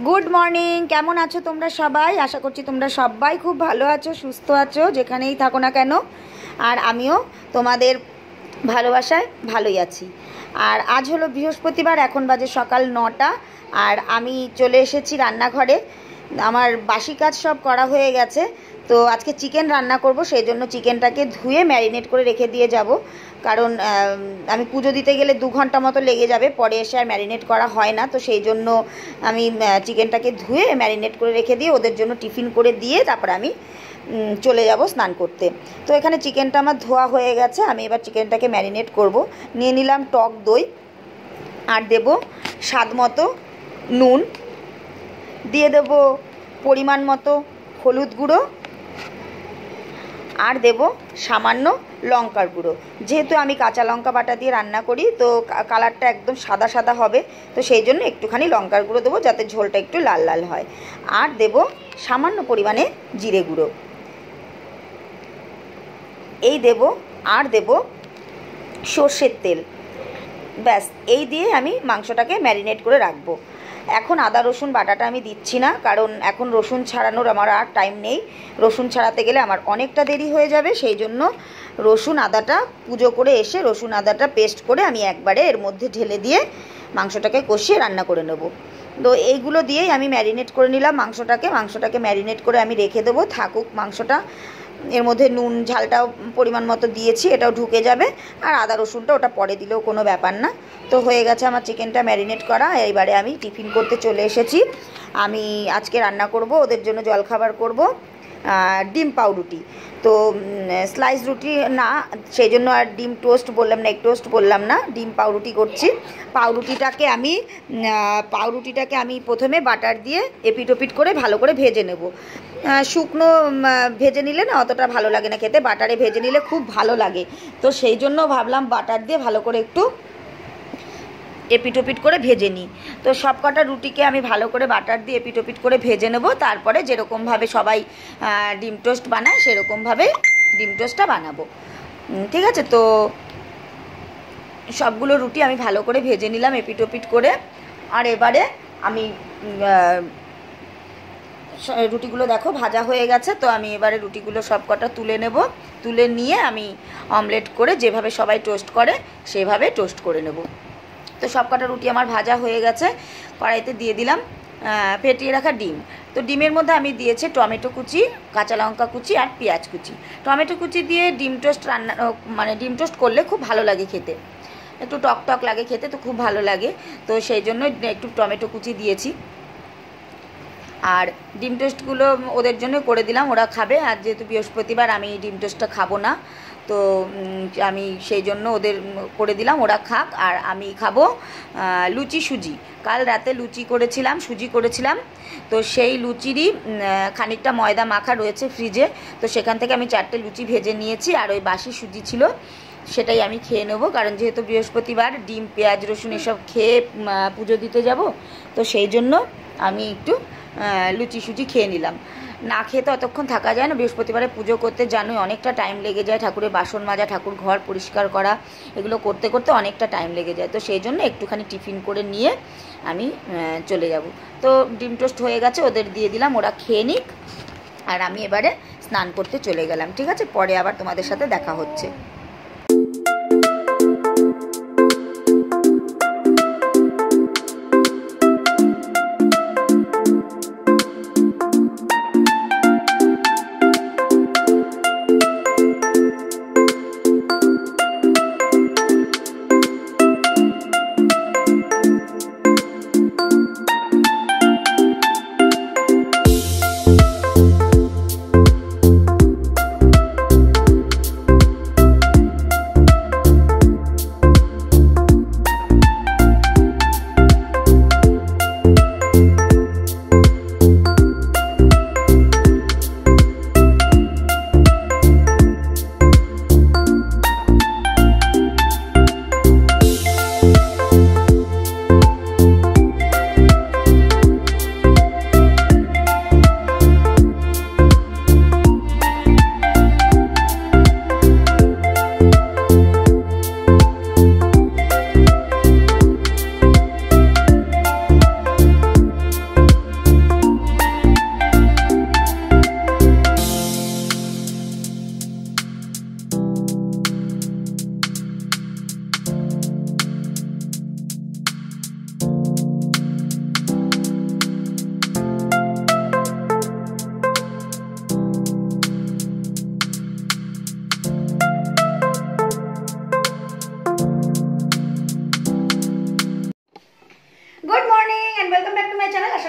Good morning. কেমন আছো তোমরা সবাই? আশা করছি তোমরা সবাই খুব ভালো আছো, সুস্থ আছো, যেখানেই থাকো না কেন। আর আমিও তোমাদের ভালোবাসায় ভালোই আছি। আর আজ হলো বৃহস্পতিবার, এখন বাজে সকাল 9টা। আর আমি চলে এসেছি রান্নাঘরে। আমার বাসি কাজ সব করা হয়ে গেছে। তো আজকে চিকেন রান্না করব, সেই জন্য চিকেনটাকে ধুয়ে ম্যারিনেট করে রেখে দিয়ে যাব। কারণ আমি পুজো দিতে গেলে 2 ঘন্টা মতো লেগে যাবে, পরে এসে আর ম্যারিনেট করা হয় না। তো সেই জন্য আমি চিকেনটাকে ধুয়ে ম্যারিনেট করে রেখে দিয়ে ওদের জন্য টিফিন করে দিয়ে তারপর আমি চলে যাব স্নান করতে। তো এখানে চিকেনটা আমার ধোয়া হয়ে গেছে, আমি এবার চিকেনটাকে ম্যারিনেট করব। নিয়ে নিলাম টক দই, আর দেব স্বাদ মতো নুন, দিয়ে দেব পরিমাণ মতো হলুদ গুঁড়ো, আর দেব সামান্য লঙ্কার গুঁড়ো। যেহেতু আমি কাঁচা লঙ্কা বাটা দিয়ে রান্না করি, তো কালারটা একদম সাদা সাদা হবে, তো সেই জন্য একটুখানি লঙ্কার গুঁড়ো দেবো যাতে ঝোলটা একটু লাল লাল হয়। আর দেব সামান্য পরিমাণে জিরে গুঁড়ো, এই দেব। আর দেব সর্ষের তেল। ব্যাস, এই দিয়ে আমি মাংসটাকে ম্যারিনেট করে রাখবো। এখন আদা রসুন বাটাটা আমি দিচ্ছি না, কারণ এখন রসুন ছাড়ানোর আমার আর টাইম নেই। রসুন ছাড়াতে গেলে আমার অনেকটা দেরি হয়ে যাবে, সেই জন্য রসুন আদাটা পুজো করে এসে রসুন আদাটা পেস্ট করে আমি একবারে এর মধ্যে ঢেলে দিয়ে মাংসটাকে কষিয়ে রান্না করে নেব। তো এইগুলো দিয়েই আমি ম্যারিনেট করে নিলাম মাংসটাকে ম্যারিনেট করে আমি রেখে দেবো, থাকুক মাংসটা। এর মধ্যে নুন ঝালটাও পরিমাণ মতো দিয়েছি, এটাও ঢুকে যাবে। আর আদা রসুনটা ওটা পরে দিলেও কোনো ব্যাপার না। তো হয়ে গেছে আমার চিকেনটা ম্যারিনেট করা। এইবারে আমি টিফিন করতে চলে এসেছি। আমি আজকে রান্না করব, ওদের জন্য জলখাবার করব ডিম পাউরুটি। তো স্লাইস রুটি না, সেই জন্য আর ডিম টোস্ট বললাম না, এগ টোস্ট বললাম না, ডিম পাউরুটি করছি। পাউরুটিটাকে আমি প্রথমে বাটার দিয়ে এপিট ওপিট করে ভালো করে ভেজে নেব। শুকনো ভেজে নিলে না অতটা ভালো লাগে না খেতে, বাটারে ভেজে নিলে খুব ভালো লাগে। তো সেই জন্য ভাবলাম বাটার দিয়ে ভালো করে একটু এপিট ওপিট করে ভেজে নিই। তো সব কটা রুটিকে আমি ভালো করে বাটার দিয়ে এপিট ওপিট করে ভেজে নেব। তারপরে যেরকমভাবে সবাই ডিম টোস্ট বানায় সেরকমভাবে ডিম টোস্টটা বানাবো। ঠিক আছে? তো সবগুলো রুটি আমি ভালো করে ভেজে নিলাম এপিট ওপিট করে। আর এবারে আমি রুটিগুলো দেখো ভাজা হয়ে গেছে, তো আমি এবারে রুটিগুলো সব কটা তুলে নেব। তুলে নিয়ে আমি অমলেট করে যেভাবে সবাই টোস্ট করে সেভাবে টোস্ট করে নেব। তো সব কটা রুটি আমার ভাজা হয়ে গেছে। কড়াইতে দিয়ে দিলাম ফেটিয়ে রাখা ডিম। তো ডিমের মধ্যে আমি দিয়েছি টমেটো কুচি, কাঁচা লঙ্কা কুচি আর পেঁয়াজ কুচি। টমেটো কুচি দিয়ে ডিম টোস্ট ডিম টোস্ট করলে খুব ভালো লাগে খেতে, একটু টক টক লাগে খেতে, তো খুব ভালো লাগে। তো সেই জন্য একটু টমেটো কুচি দিয়েছি। আর ডিম টোস্টগুলো ওদের জন্য করে দিলাম, ওরা খাবে। আর যেহেতু বৃহস্পতিবার আমি ডিম টোস্টটা খাবো না, তো আমি সেই জন্য ওদের করে দিলাম, ওরা খাক। আর আমি খাবো লুচি সুজি। কাল রাতে সুজি করেছিলাম। তো সেই লুচিরই খানিকটা ময়দা মাখা রয়েছে ফ্রিজে, তো সেখান থেকে আমি 4টে লুচি ভেজে নিয়েছি। আর ওই বাসি সুজি ছিল, সেটাই আমি খেয়ে নেবো। কারণ যেহেতু বৃহস্পতিবার ডিম পেঁয়াজ রসুন এসব খেয়ে পুজো দিতে যাব, তো সেই জন্য আমি একটু লুচি সুজি খেয়ে নিলাম। না খেয়ে তো অতক্ষণ থাকা যায় না, বৃহস্পতিবারে পুজো করতে জানোই অনেকটা টাইম লেগে যায়। ঠাকুরের বাসন মাজা, ঠাকুর ঘর পরিষ্কার করা, এগুলো করতে করতে অনেকটা টাইম লেগে যায়। তো সেই জন্য একটুখানি টিফিন করে নিয়ে আমি চলে যাব। তো ডিম টোস্ট হয়ে গেছে, ওদের দিয়ে দিলাম, ওরা খেয়ে নিক। আর আমি এবারে স্নান করতে চলে গেলাম। ঠিক আছে? পরে আবার তোমাদের সাথে দেখা হচ্ছে।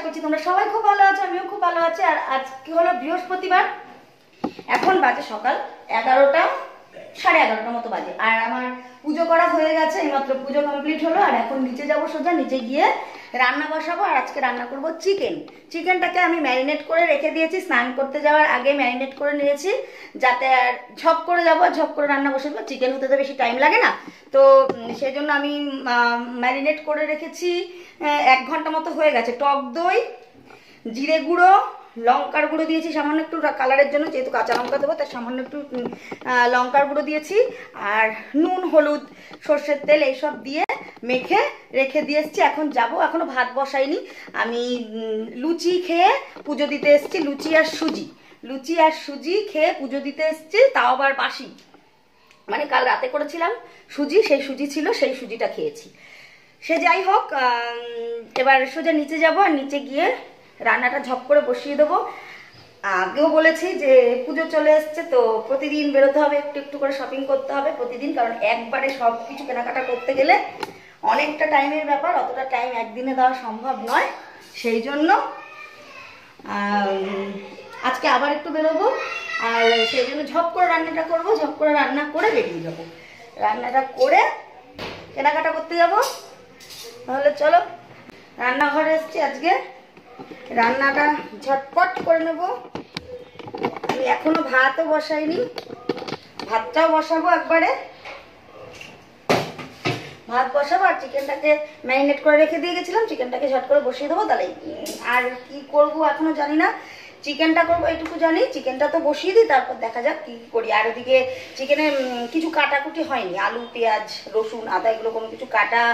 করছি তোমরা সবাই খুব ভালো আছো, আমিও খুব ভালো আছি। আর আজকে হলো বৃহস্পতিবার, এখন বাজে সকাল 11টা, 11:30 মতো বাজে। আর আমার পুজো করা হয়ে গেছে, এইমাত্র পুজো কমপ্লিট হলো। আর এখন নিচে যাবো, সোজা নিচে গিয়ে রান্না বসাবো। আর আজকে রান্না করব চিকেন। চিকেনটাকে আমি ম্যারিনেট করে রেখে দিয়েছি, স্নান করতে যাওয়ার আগে ম্যারিনেট করে নিয়েছি, যাতে আর ঝপ করে যাবো আর ঝপ করে রান্না বসে দেবো। চিকেন হতে তো বেশি টাইম লাগে না, তো সেই জন্য আমি ম্যারিনেট করে রেখেছি। 1 ঘন্টা মতো হয়ে গেছে। টক দই, জিরে গুঁড়ো, লঙ্কার গুঁড়ো দিয়েছি সামান্য একটু কালারের জন্য, যেহেতু কাঁচা লঙ্কা দেবো তাই সামান্য একটু লঙ্কার গুঁড়ো দিয়েছি। আর নুন, হলুদ, সর্ষের তেল এইসব দিয়ে মেখে রেখে দিয়ে এসছি। এখন যাব, এখনো ভাত বসাইনি। আমি লুচি খেয়ে পুজো দিতে এসছি, লুচি আর সুজি খেয়ে পুজো দিতে এসছি, তাও আবার বাসি। মানে কাল রাতে করেছিলাম সুজি, সেই সুজি ছিল, সেই সুজিটা খেয়েছি। সে যাই হোক, এবার সোজা নিচে যাব। আর নিচে গিয়ে রান্নাটা ঝপ করে বসিয়ে দেবো। আগেও বলেছি যে পুজো চলে এসছে, তো প্রতিদিন বেরোতে হবে, একটু একটু করে শপিং করতে হবে প্রতিদিন, কারণ একবারে সব কিছু কেনাকাটা করতে গেলে অনেকটা টাইমের ব্যাপার, অতটা টাইম একদিনে দেওয়া সম্ভব নয়। সেই জন্য আজকে আবার একটু বেরোবো, আর সেই জন্য ঝপ করে রান্নাটা করবো, ঝপ করে রান্না করে বেরিয়ে যাবো। রান্নাটা করে কেনাকাটা করতে যাব। তাহলে চলো, রান্নাঘরে এসছি আজকে, রান্নাটা ঝটপট করে নেব। আমি এখনো ভাতও বসাইনি, ভাতটাও বসাবো একবারে। ভাত বসাবো আর চিকেনটাকে ম্যারিনেট করে রেখে দিয়ে গেছিলাম, চিকেনটাকে ঝট করে বসিয়ে দেবো। তাহলে আর কি করব এখনো জানি না, চিকেনটা করবো এইটুকু জানি। চিকেনটা তো বসিয়ে দিই, তারপর দেখা যাক কি করি। আর ওদিকে চিকেনে কিছু কাটাকুটি হয়নি, আলু, পেঁয়াজ, রসুন, আদা এগুলো কোনো কিছু কাটা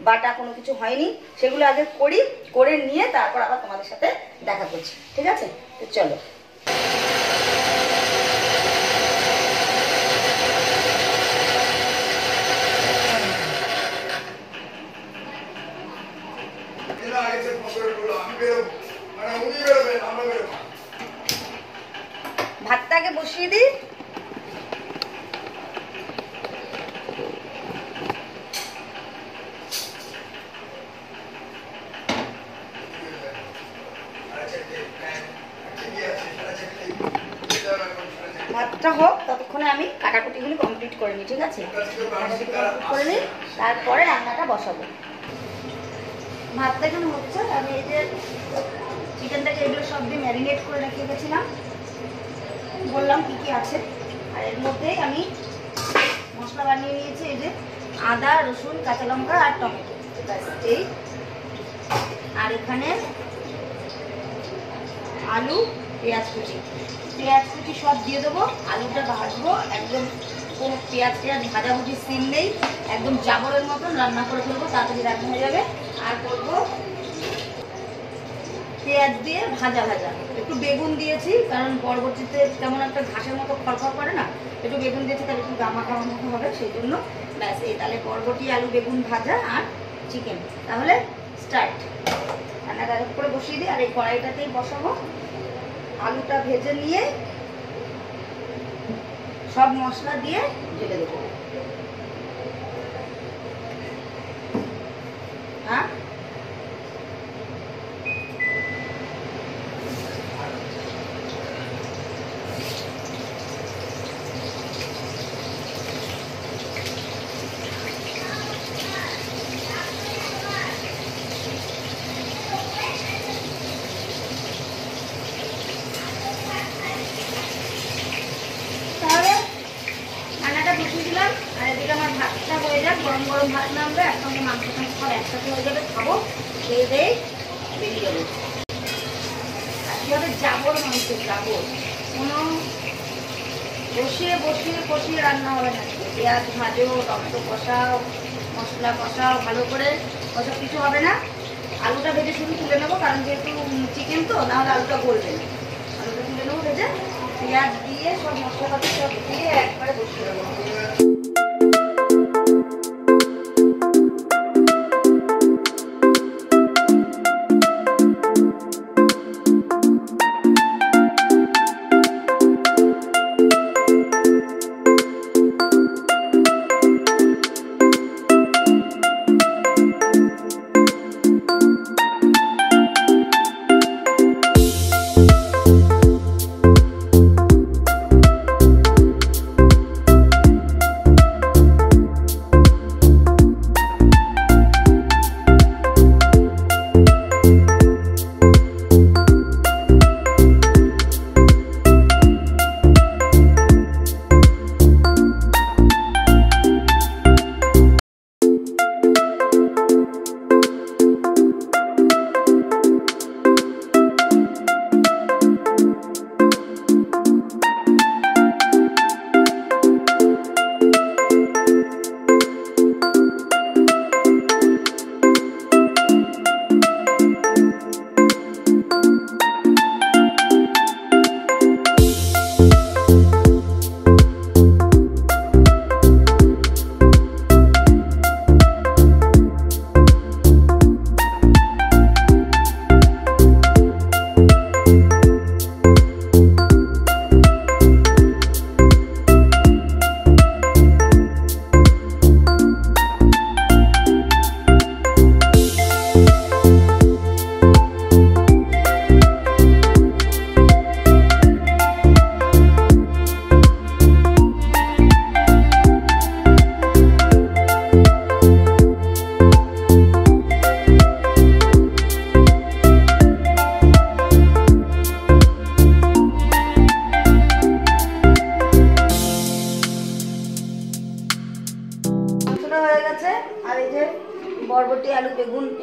বাটা কোনো কিছু হয়নি, সেগুলো আগে করি, করে নিয়ে তারপর আবার তোমাদের সাথে দেখা করছি, ঠিক আছে? তো চলো। ভাতটাকে বসিয়ে দিই। ভাতটা হোক, ততক্ষণে আমি কাটাকুটিগুলি কমপ্লিট করে নিই, ঠিক আছে? কাটাকুটি কমপ্লিট করে নিই, তারপরে রান্নাটা বসাবো। ভাতটা এখানে হচ্ছে। আমি এই যে চিকেনটাকে এগুলো সব দিয়ে ম্যারিনেট করে রেখে গেছিলাম, বললাম কি কি আছে। আর এর মধ্যেই আমি মশলা বানিয়ে নিয়েছি, এই যে আদা, রসুন, কাঁচা লঙ্কা আর টমেটো, এই। আর এখানে আলু, পেঁয়াজ কুচি সব দিয়ে দেবো। আলুটা ভাজবো একদম, কোনো পেঁয়াজ ভাজাভুজি সিন নেই, একদম জাবরের মতন রান্না করে ফেলবো, তাড়াতাড়ি রান্না হয়ে যাবে। আর করবো পেঁয়াজ দিয়ে ভাজা, একটু বেগুন দিয়েছি, কারণ পরবর্তীতে তেমন একটা ঘাসের মতো খড়খড় করে না, একটু বেগুন দিয়েছি, তাহলে একটু গামাখা মতো হবে, সেই জন্য। ব্যাস, এই তাহলে বরবটি, আলু, বেগুন ভাজা আর চিকেন। তাহলে স্টার্ট, রান্নাটা করে বসিয়ে দিই। আর এই কড়াইটাতেই বসাবো। আলুটা ভেজে নিয়ে সব মশলা দিয়ে ঢেলে দেবো। হ্যাঁ, আর এদিকে আমার ভাতটা হয়ে যাক, গরম গরম ভাত নামবে, একসঙ্গে মাংস সব একসাথে হয়ে যাবে, খাবো, খেয়ে দিয়ে বেরিয়ে যাবো। আর কীভাবে জাবর মাংস, জাবর কোনো বসিয়ে রান্না হবে না। পেঁয়াজ ভাজো, টমেটো কষাও, মশলা কষাও, ভালো করে ওসব কিছু হবে না। আলুটা ভেজে শুধু তুলে নেবো, কারণ যেহেতু চিকেন তো, নাহলে আলুটা গলবে না। আলুটা তুলে নেবো ভেজে, পেঁয়াজ দিয়ে সব মশলাপাতি সব দিয়ে একবারে বসিয়ে দেবো।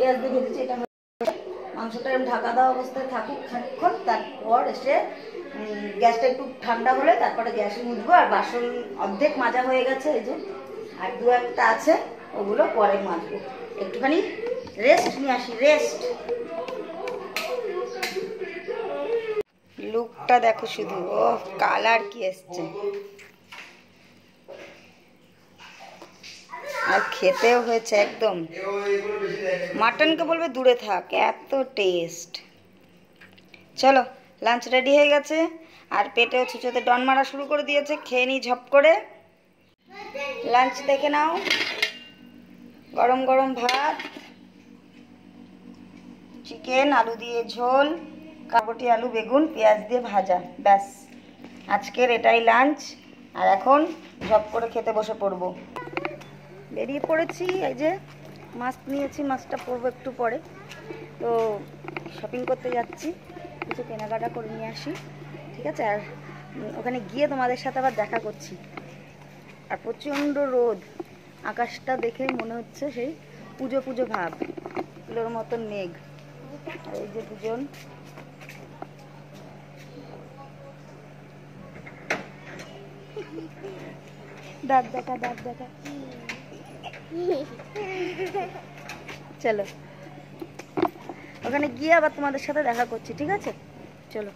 পেঁয়াজ দিয়ে ভেজেছি, এটা মাংসটা এরকম ঢাকা দেওয়া অবস্থায় থাকুক খানিকক্ষণ, তারপর এসে গ্যাসটা একটু ঠান্ডা হলে তারপরে গ্যাসে মুছবো। আর বাসন অর্ধেক মাজা হয়ে গেছে এই যে, আর দু একটা আছে ওগুলো পরে মাজবো। একটুখানি রেস্ট নিয়ে আসি, রেস্ট। লুকটা দেখো শুধু, ও কালার কি এসছে, আর খেতেও হয়েছে একদম, মাটনকে বলবে দূরে থাক, এত টেস্ট। চলো লাঞ্চ রেডি হয়ে গেছে, আর পেটেও ছুঁচোতে ডন মারা শুরু করে দিয়েছে। খেয়ে নিই ঝপ করে। লাঞ্চ দেখে নাও, গরম গরম ভাত, চিকেন, আলু দিয়ে ঝোল, কাবটি আলু বেগুন পেঁয়াজ দিয়ে ভাজা, ব্যাস আজকের এটাই লাঞ্চ। আর এখন ঝপ করে খেতে বসে পড়বো। বেরিয়ে পড়েছি, এই যে মাছ নিয়েছি, মাছটা পরবো একটু পরে। তো শপিং করতে যাচ্ছি, কিছু কেনাকাটা করে নিয়ে আসি, ঠিক আছে? আর ওখানে গিয়ে তোমাদের সাথে আবার দেখা করছি। আর প্রচণ্ড রোদ, আকাশটা দেখে মনে হচ্ছে সেই পুজো পুজো ভাব, এগুলোর মতন মেঘ। আর এই যে দুজন, দাঁত দেখা, দাঁত দেখা। চলো ওখানে গিয়ে আবার তোমাদের সাথে দেখা করছি, ঠিক আছে? চলো।